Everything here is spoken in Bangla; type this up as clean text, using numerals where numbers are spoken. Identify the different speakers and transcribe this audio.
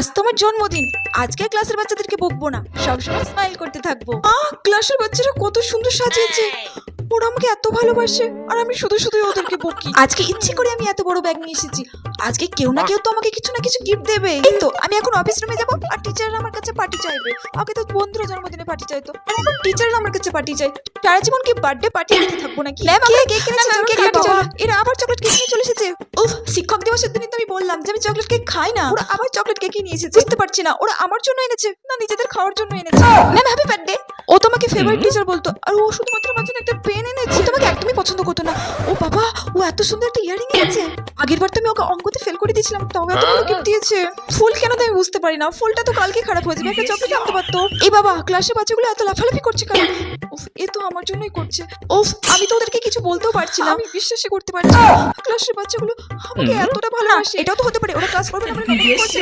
Speaker 1: আজ তোমার জন্মদিন, আজকে ক্লাসের বাচ্চাদেরকে বকবো না, সবসময় স্মাইল করতে থাকবো। ক্লাসের বাচ্চারা কত সুন্দর সাজিয়েছে, ওরা আমাকে এত ভালোবাসে আর আমি শুধু শুধু ওদেরকে বকি। আজকে ইচ্ছে করে আমি এত বড় ব্যাগ নিয়ে এসেছি, আজকে কেউ না কেউ তো আমাকে কিছু না কিছু গিফট দেবে। এই তো আমি এখন অফিস রুমে যাবো আর টিচাররা আমার কাছে পার্টি চাইবে। আগে তো বন্ধুরা জন্মদিনে পার্টি চাইতো, আর এখন টিচাররা আমার কাছে পার্টি চাই। সারা জীবন কি বার্থডে পার্টি দিতে থাকবো নাকি? ম্যাম আমরা কেক কিনেছি, কেক কাটি চলো। এরা আবার চকলেট কেক নিয়ে চলে এসেছে। উফ, শিক্ষক দিবসের দিনই তো আমি বললাম যে আমি চকলেট কেক খাই না, ওরা আবার চকলেট কেকই নিয়ে এসেছে। বুঝতে পারছি না ওরা আমার জন্য এনেছে না নিজেদের খাওয়ার জন্য এনেছে। Ma'am happy birthday. ও তোমাকে ফেভারিট টিচার বলতো, আর ও শুধুমাত্র আমার জন্য একটা পেন এনেছে। ও তোমাকে একদমই পছন্দ করতো না। ও বাবা, ও এত সুন্দর একটা ইয়ারিং এনেছে। আগের বার তো আমি ওকে অঙ্কতে ফেল করে দিয়েছিলাম, তাও এত বড় গিফট দিয়েছে। ফুল কেন দেয় আমি বুঝতে পারি না, ফুলটা তো কালকে খারাপ হয়ে যাবে, একটা চকলেট আনতে পারতো। এই বাবা, ক্লাসে বাচ্চাগুলো এত লাফালাফি করছে কেন? উফ, এ তো আমার জন্যই করছে। উফ, আমি তো ওদেরকে কিছু বলতেও পারছি না, আমি বিশ্বাসই করতে পারছি না ক্লাসের বাচ্চাগুলো আমাকে এতটা ভালোবাসে। এটাও তো হতে পারে ওরা ক্লাস করবে না বলে নাটক করছে।